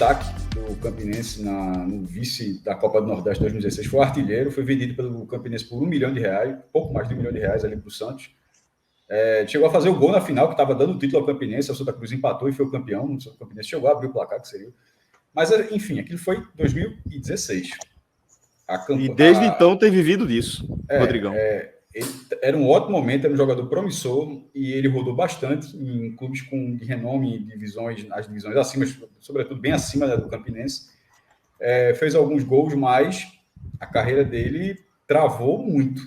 destaque do Campinense no vice da Copa do Nordeste 2016, foi artilheiro, foi vendido pelo Campinense por R$1 milhão, pouco mais de R$1 milhão ali para o Santos. Chegou a fazer o gol na final, que estava dando o título ao Campinense, a Santa Cruz empatou e foi o campeão, o Campinense chegou a abrir o placar, que seria. Mas, enfim, aquilo foi 2016. E desde então tem vivido disso, Rodrigão. Ele era um ótimo momento, era um jogador promissor e ele rodou bastante em clubes de renome, as divisões acima, sobretudo bem acima do Campinense. Fez alguns gols, mas a carreira dele travou muito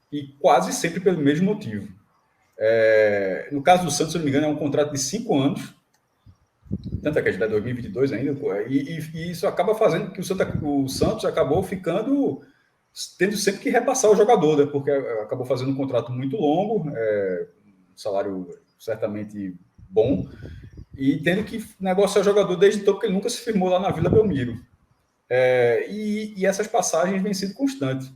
e quase sempre pelo mesmo motivo. No caso do Santos, se não me engano, é um contrato de 5 anos, tanto é que a gente é 2022 ainda, e isso acaba fazendo que o Santos acabou tendo sempre que repassar o jogador, né? Porque acabou fazendo um contrato muito longo, um salário certamente bom, e tendo que negociar o jogador desde então, porque ele nunca se firmou lá na Vila Belmiro. E essas passagens vêm sendo constantes.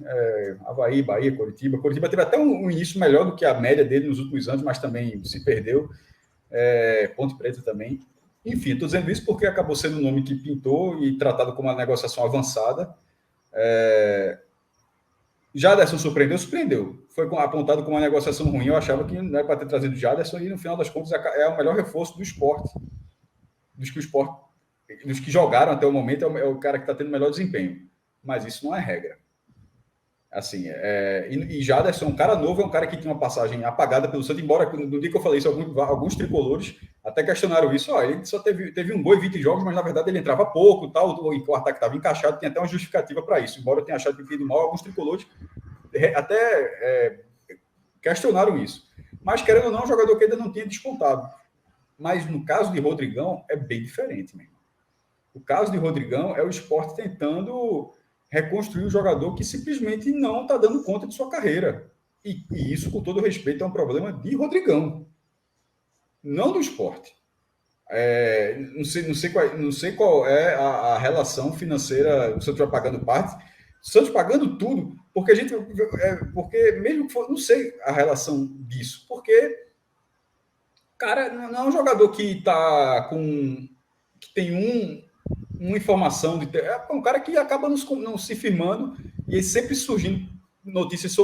Avaí, Bahia, Coritiba. Coritiba teve até um início melhor do que a média dele nos últimos anos, mas também se perdeu. Ponte Preta também. Enfim, estou dizendo isso porque acabou sendo um nome que pintou e tratado como uma negociação avançada. Jaderson surpreendeu. Foi apontado como uma negociação ruim. Eu achava que não era para ter trazido Jaderson e, no final das contas, é o melhor reforço do esporte. Dos que jogaram até o momento, é o cara que está tendo o melhor desempenho. Mas isso não é regra. Assim, e Jaderson, um cara novo, é um cara que tinha uma passagem apagada pelo Santos, embora no dia que eu falei isso, alguns tricolores até questionaram isso. Ele só teve um gol em 20 jogos, mas na verdade ele entrava pouco, o ataque estava encaixado, tem até uma justificativa para isso. Embora eu tenha achado que tinha ido mal, alguns tricolores até questionaram isso. Mas, querendo ou não, é um jogador que ainda não tinha descontado. Mas no caso de Rodrigão, é bem diferente mesmo. O caso de Rodrigão é o Sport tentando reconstruir um jogador que simplesmente não está dando conta de sua carreira. E isso, com todo respeito, é um problema de Rodrigão, não do Sport. Não sei qual é a relação financeira, o Santos vai pagando parte, o Santos pagando tudo, porque porque mesmo que for, não sei a relação disso, porque cara, não é um jogador que tem uma informação é um cara que acaba não se firmando e sempre surgindo notícias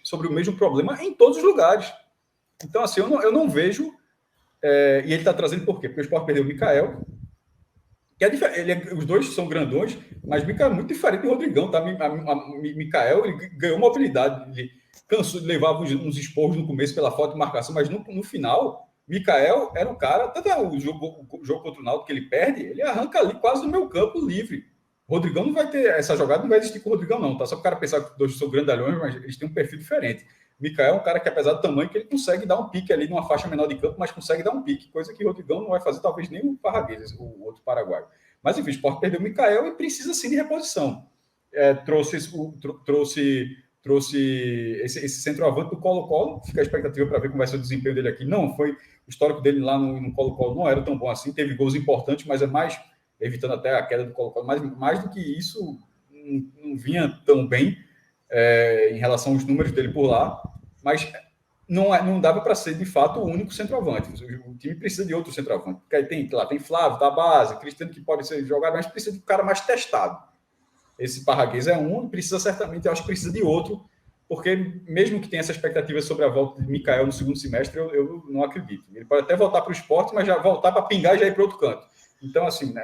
sobre o mesmo problema em todos os lugares. Então, assim, eu não vejo. E ele está trazendo por quê? Porque o Sport perdeu o Mikael, que os dois são grandões, mas o Mikael é muito diferente do Rodrigão, tá? Mikael, ele ganhou mobilidade, ele cansou, levava uns esporros no começo pela falta de marcação, mas no final, Mikael era um cara, tanto o jogo contra o Náutico que ele perde, ele arranca ali quase no meu campo livre. O Rodrigão não vai ter, essa jogada não vai existir com o Rodrigão não, tá? Só para o cara pensar que os dois são grandalhões, mas eles têm um perfil diferente. Mikael é um cara que, apesar do tamanho, que ele consegue dar um pique ali numa faixa menor de campo, mas consegue dar um pique, coisa que o Rodrigão não vai fazer, talvez nem o Parraguês, o outro paraguaio. Mas, enfim, o Sport perdeu o Mikael e precisa, sim, de reposição. Trouxe esse centroavante do Colo-Colo, fica a expectativa para ver como vai ser o desempenho dele aqui. Não, o histórico dele lá no Colo-Colo não era tão bom assim, teve gols importantes, mas é mais, evitando até a queda do Colo-Colo, mais do que isso, não vinha tão bem em relação aos números dele por lá, mas não dava para ser, de fato, o único centroavante. O time precisa de outro centroavante. Porque aí tem Flávio, da base, Cristiano, que pode ser jogado, mas precisa de um cara mais testado. Esse Parraguês é um, precisa certamente, eu acho que precisa de outro, porque mesmo que tenha essa expectativa sobre a volta de Mikael no segundo semestre, eu não acredito. Ele pode até voltar para o esporte, mas já voltar para pingar e já ir para outro canto. Então, assim,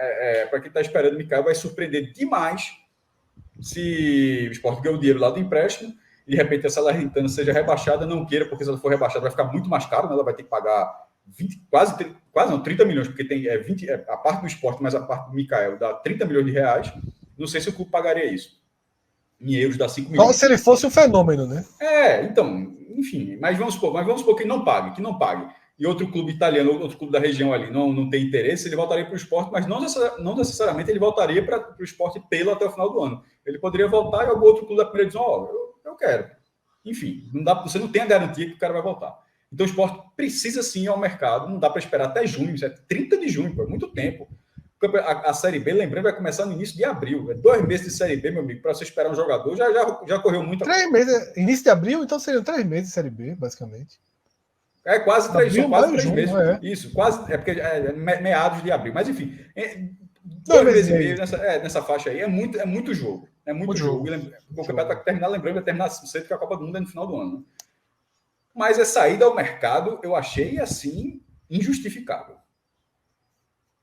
para quem está esperando, Mikael vai surpreender demais se o Sport ganhar o dinheiro lá do empréstimo e de repente a Salernitana seja rebaixada, não queira, porque se ela for rebaixada vai ficar muito mais caro, né? Ela vai ter que pagar 30 milhões, porque tem 20, a parte do Sport, mas a parte do Mikael dá 30 milhões de reais. Não sei se o clube pagaria isso. Em euros dá 5 milhões. Só se ele fosse um fenômeno, né? Então, enfim, mas vamos supor que não pague. E outro clube italiano, outro clube da região ali não tem interesse, ele voltaria para o Sport, mas não necessariamente ele voltaria para o Sport pelo até o final do ano. Ele poderia voltar e algum outro clube da primeira divisão, eu quero. Enfim, você não tem a garantia que o cara vai voltar. Então o Sport precisa sim ir ao mercado, não dá para esperar até junho, 30 de junho, é muito tempo. A Série B, lembrando, vai começar no início de abril. 2 meses de Série B, meu amigo, para você esperar um jogador, já correu muito. 3 meses, início de abril, então seriam 3 meses de Série B, basicamente. É quase 3, são quase 3 meses. É. Isso, quase, porque é meados de abril. Mas, enfim, 2 meses e e meio meio nessa faixa aí. É muito jogo. É muito jogo. O campeonato vai terminar, lembrando, vai terminar cedo que a Copa do Mundo é no final do ano. Né? Mas a saída ao mercado, eu achei, assim, injustificável.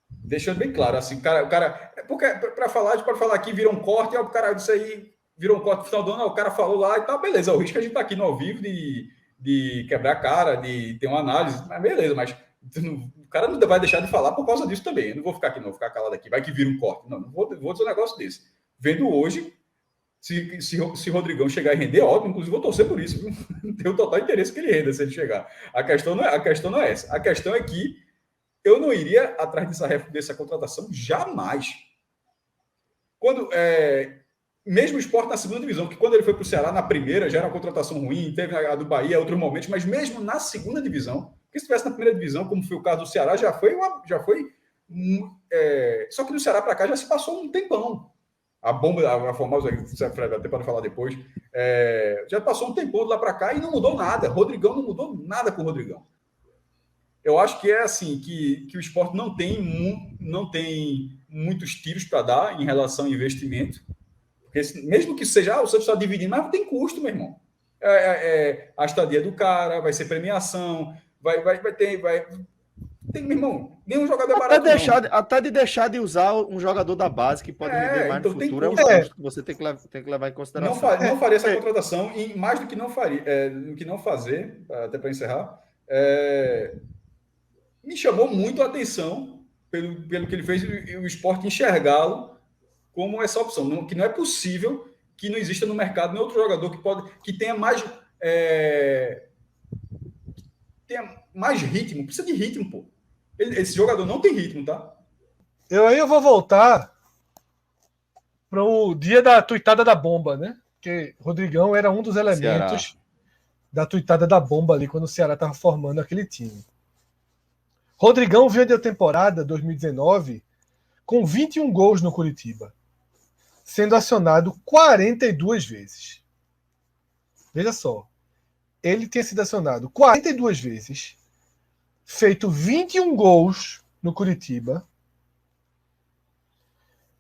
Deixando bem claro, assim, o cara porque para falar aqui, virou um corte, o cara disso aí, virou um corte no final do ano, o cara falou lá e tal, beleza, o risco é a gente tá aqui no ao vivo de quebrar a cara, de ter uma análise, mas beleza, mas o cara não vai deixar de falar por causa disso também. Eu não vou ficar aqui, não, vou ficar calado aqui, vai que vira um corte. Não vou dizer um negócio desse. Vendo hoje, se Rodrigão chegar e render, ótimo, inclusive vou torcer por isso, viu? Tenho total interesse que ele renda se ele chegar. A questão não é essa. A questão é que eu não iria atrás dessa contratação jamais. Mesmo o Sport na segunda divisão, que quando ele foi para o Ceará na primeira já era uma contratação ruim, teve a do Bahia, outros momentos, mas mesmo na segunda divisão, porque se estivesse na primeira divisão, como foi o caso do Ceará, já foi. Só que do Ceará para cá já se passou um tempão. A bomba, a famosa, até para falar depois, já passou um tempão de lá para cá e não mudou nada. Rodrigão não mudou nada com o Rodrigão. Eu acho que é assim, que o Sport não tem muitos tiros para dar em relação ao investimento. Porque mesmo que seja, o Santos está dividindo, mas tem custo, meu irmão. A estadia do cara, vai ser premiação, tem, meu irmão, nenhum jogador é barato. Até de deixar de usar um jogador da base que pode render mais no futuro, é um custo que você tem que levar em consideração. Não faria essa contratação, e mais do que não fazer, até para encerrar, me chamou muito a atenção pelo que ele fez o Sport enxergá-lo como essa opção, que não é possível que não exista no mercado nenhum outro jogador que tenha mais ritmo. Precisa de ritmo, pô. Esse jogador não tem ritmo, tá? Eu vou voltar para o dia da tuitada da bomba, né? Porque Rodrigão era um dos elementos da tuitada da bomba ali quando o Ceará estava formando aquele time. Rodrigão veio da temporada 2019 com 21 gols no Curitiba, sendo acionado 42 vezes. Veja só. Ele tinha sido acionado 42 vezes, feito 21 gols no Curitiba,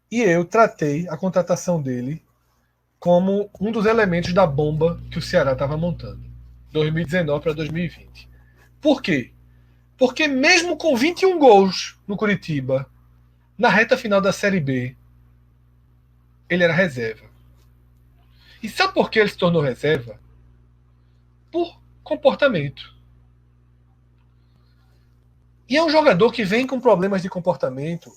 e eu tratei a contratação dele como um dos elementos da bomba que o Ceará estava montando, 2019 para 2020. Por quê? Porque mesmo com 21 gols no Curitiba, na reta final da Série B, ele era reserva. E sabe por que ele se tornou reserva? Por comportamento. E é um jogador que vem com problemas de comportamento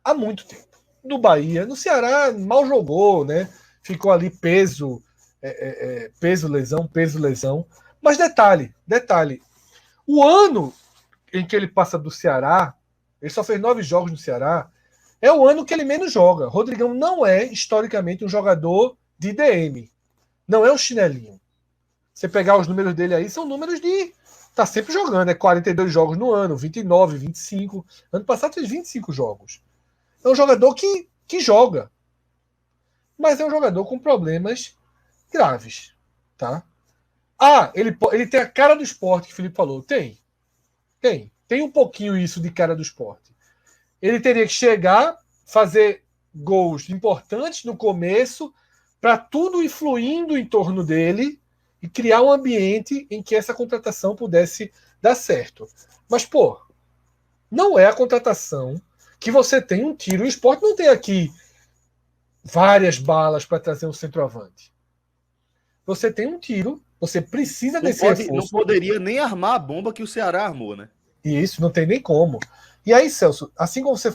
há muito tempo. No Bahia, no Ceará, mal jogou, né? Ficou ali peso, lesão. Mas detalhe. O ano em que ele passa do Ceará, ele só fez 9 jogos no Ceará, é o ano que ele menos joga. Rodrigão não é, historicamente, um jogador de DM. Não é um chinelinho. Você pegar os números dele aí, são números de... Tá sempre jogando, 42 jogos no ano, 29, 25. Ano passado fez 25 jogos. É um jogador que joga. Mas é um jogador com problemas graves. Tá? Ele tem a cara do Sport, que o Felipe falou. Tem um pouquinho isso de cara do Sport. Ele teria que chegar, fazer gols importantes no começo, para tudo ir fluindo em torno dele e criar um ambiente em que essa contratação pudesse dar certo. Mas, pô, não é a contratação que você tem um tiro. O Sport não tem aqui várias balas para trazer um centroavante. Você tem um tiro, você precisa desse reforço. Não poderia nem armar a bomba que o Ceará armou, né? E isso não tem nem como. E aí, Celso, assim como você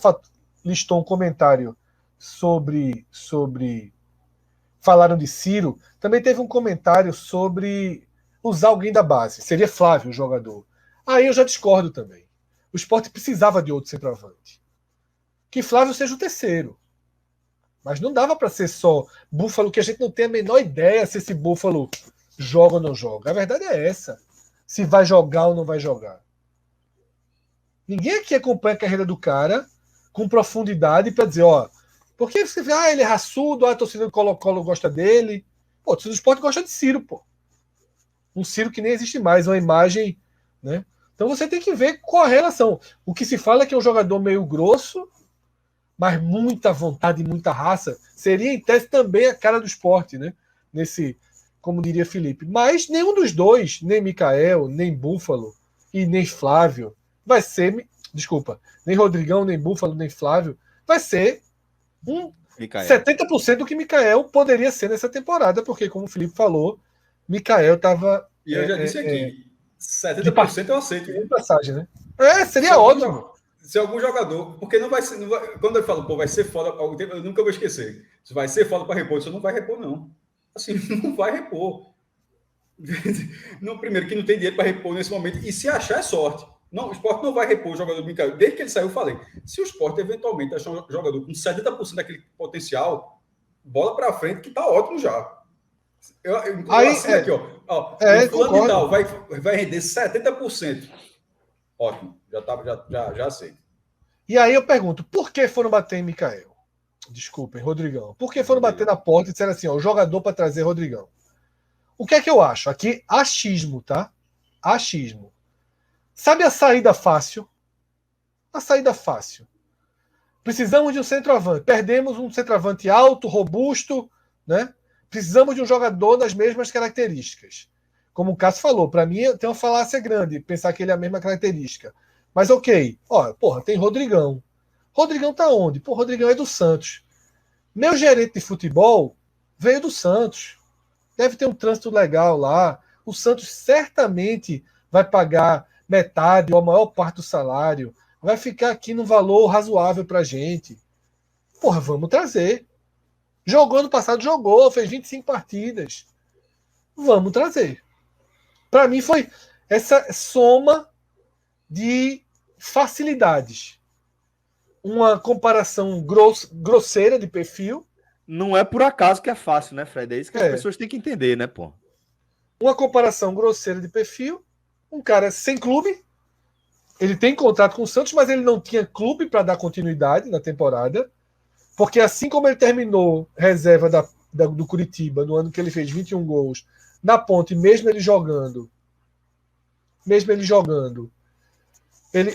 listou um comentário sobre falaram de Ciro, também teve um comentário sobre usar alguém da base. Seria Flávio o jogador. Aí eu já discordo também. O Sport precisava de outro centroavante. Que Flávio seja o terceiro. Mas não dava para ser só Búfalo, que a gente não tem a menor ideia se esse Búfalo joga ou não joga. A verdade é essa. Se vai jogar ou não vai jogar. Ninguém aqui acompanha a carreira do cara com profundidade para dizer, ó, porque você vê, ele é raçudo, a torcida do Colo-Colo gosta dele. Pô, a torcida do Sport gosta de Ciro, pô. Um Ciro que nem existe mais, uma imagem, né? Então você tem que ver qual a relação. O que se fala é que é um jogador meio grosso, mas muita vontade e muita raça. Seria, em tese, também a cara do esporte, né? Nesse, como diria Felipe. Mas nenhum dos dois, nem Mikael, nem Búfalo e nem Flávio, vai ser. Desculpa, nem Rodrigão, nem Búfalo, nem Flávio, vai ser um Mikael. 70% do que Mikael poderia ser nessa temporada, porque, como o Felipe falou, Mikael estava. E eu já disse aqui, 70% eu aceito. De passagem, né? Seria ótimo. Se algum jogador, porque não vai ser. Não vai, quando eu falo, pô, vai ser foda, eu nunca vou esquecer. Se vai ser foda para repor, você não vai repor, não. Assim, não vai repor. No primeiro, que não tem dinheiro para repor nesse momento. E se achar, é sorte. Não, o Sport não vai repor o jogador do Mikael. Desde que ele saiu, eu falei. Se o Sport eventualmente achar um jogador com 70% daquele potencial, bola para frente, que tá ótimo já. Eu assino aqui, ó. O fulano de tal vai render 70%. Ótimo, já sei. E aí eu pergunto, por que foram bater em Mikael? Desculpem, Rodrigão. Por que foram bater na porta e disseram assim, ó, o jogador para trazer Rodrigão? O que é que eu acho? Aqui, achismo, tá? Achismo. Sabe a saída fácil? A saída fácil. Precisamos de um centroavante. Perdemos um centroavante alto, robusto, né? Precisamos de um jogador das mesmas características. Como o Cássio falou, para mim tem uma falácia grande pensar que ele é a mesma característica. Mas ok, tem Rodrigão. Rodrigão tá onde? Pô, Rodrigão é do Santos. Meu gerente de futebol veio do Santos. Deve ter um trânsito legal lá. O Santos certamente vai pagar metade ou a maior parte do salário. Vai ficar aqui no valor razoável pra gente. Porra, vamos trazer. Jogou ano passado, fez 25 partidas. Vamos trazer. Para mim foi essa soma de facilidades. Uma comparação grosseira de perfil. Não é por acaso que é fácil, né, Fred? É isso que as pessoas têm que entender, né, pô? Uma comparação grosseira de perfil. Um cara sem clube. Ele tem contrato com o Santos, mas ele não tinha clube para dar continuidade na temporada. Porque assim como ele terminou reserva do Curitiba no ano que ele fez 21 gols na Ponte, mesmo ele jogando,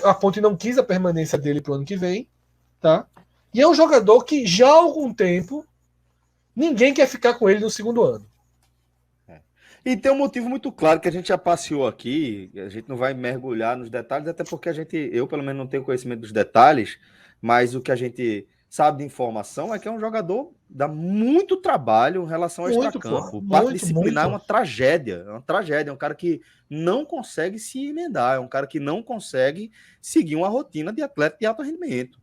a Ponte não quis a permanência dele para o ano que vem, tá? E é um jogador que já há algum tempo ninguém quer ficar com ele no segundo ano. E tem um motivo muito claro que a gente já passeou aqui, a gente não vai mergulhar nos detalhes, até porque eu pelo menos não tenho conhecimento dos detalhes, mas o que a gente sabe de informação é que é um jogador que dá muito trabalho em relação ao extracampo. Parte disciplinar é uma tragédia, é um cara que não consegue se emendar, é um cara que não consegue seguir uma rotina de atleta de alto rendimento.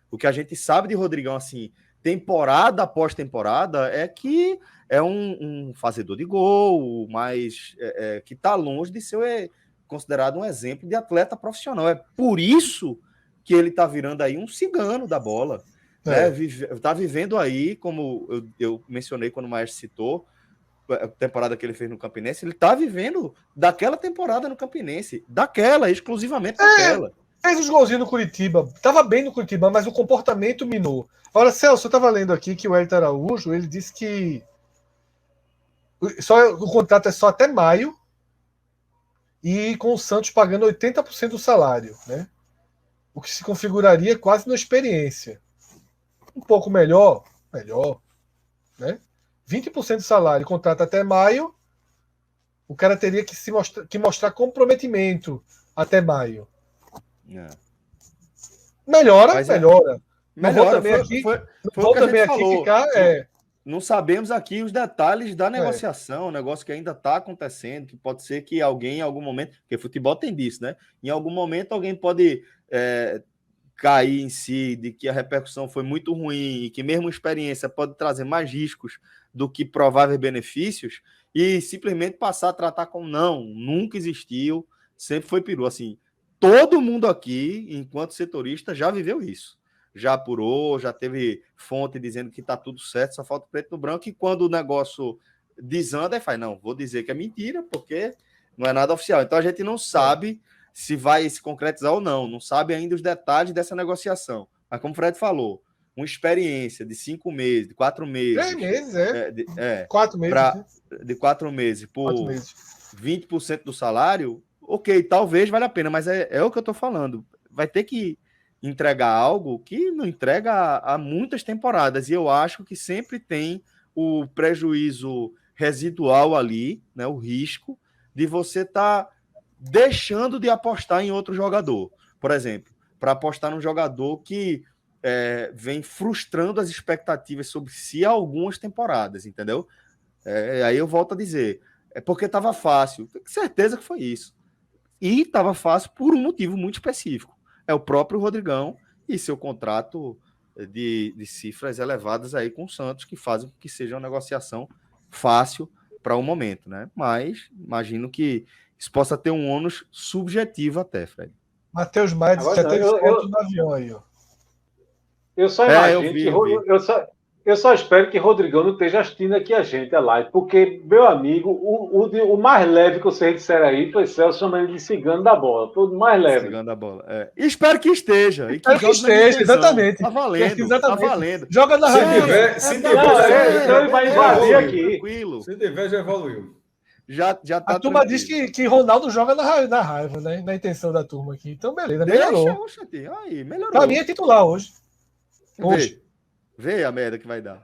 O que a gente sabe de Rodrigão, assim, temporada após temporada, é que é um fazedor de gol, mas que está longe de ser considerado um exemplo de atleta profissional. É por isso que ele está virando aí um cigano da bola. Está vivendo aí, como eu mencionei quando o Maestro citou, a temporada que ele fez no Campinense, ele está vivendo daquela temporada no Campinense, exclusivamente daquela. Fez os golzinhos no Curitiba, estava bem no Curitiba, mas o comportamento minou. Agora, Celso, eu estava lendo aqui que o Hélio Araújo, ele disse que o contrato é só até maio e com o Santos pagando 80% do salário, né? O que se configuraria quase na experiência. Um pouco melhor, né? 20% do salário, contrato até maio, o cara teria que mostrar comprometimento até maio. Melhora. Não vou também aqui ficar. Não sabemos aqui os detalhes da negociação, um negócio que ainda está acontecendo, que pode ser que alguém em algum momento, porque futebol tem disso, né? Em algum momento alguém pode cair em si de que a repercussão foi muito ruim e que mesmo experiência pode trazer mais riscos do que prováveis benefícios e simplesmente passar a tratar como nunca existiu, sempre foi peru. Assim, todo mundo aqui, enquanto setorista, já viveu isso. Já apurou, já teve fonte dizendo que está tudo certo, só falta preto no branco, e quando o negócio desanda, aí faz, vou dizer que é mentira, porque não é nada oficial. Então a gente não sabe se vai se concretizar ou não sabe ainda os detalhes dessa negociação. Mas como o Fred falou, uma experiência de 5 meses, de 4 meses... 3 meses, 4 meses. De 4 meses por 4 meses. 20% do salário, ok, talvez valha a pena, mas é o que eu tô falando. Vai ter que entregar algo que não entrega há muitas temporadas, e eu acho que sempre tem o prejuízo residual ali, né, o risco de você estar deixando de apostar em outro jogador. Por exemplo, para apostar num jogador que vem frustrando as expectativas sobre si há algumas temporadas, entendeu? Aí eu volto a dizer, é porque estava fácil. Tenho certeza que foi isso. E estava fácil por um motivo muito específico. É o próprio Rodrigão e seu contrato de cifras elevadas aí com o Santos, que fazem com que seja uma negociação fácil para o momento, né? Mas imagino que isso possa ter um ônus subjetivo até, Fred. Matheus Maia disse que já teve foto no avião aí, ó. Eu só imagino eu só espero que Rodrigão não esteja assistindo aqui a gente, a live, porque, meu amigo, o mais leve que vocês disseram aí foi Celso chamando ele de cigano da bola. Foi o mais leve. Cigano da bola. Espero que esteja. Espero que esteja, exatamente. Tá valendo. Exatamente. Tá valendo. Joga na raiva. Se tiver, então ele vai invadir aqui. Tranquilo. Se tiver, já evoluiu. Já tá a turma diz que Ronaldo joga na raiva, né? Na intenção da turma aqui. Então, beleza, melhorou. Aí, melhorou. Pra mim é titular hoje. Vê a merda que vai dar.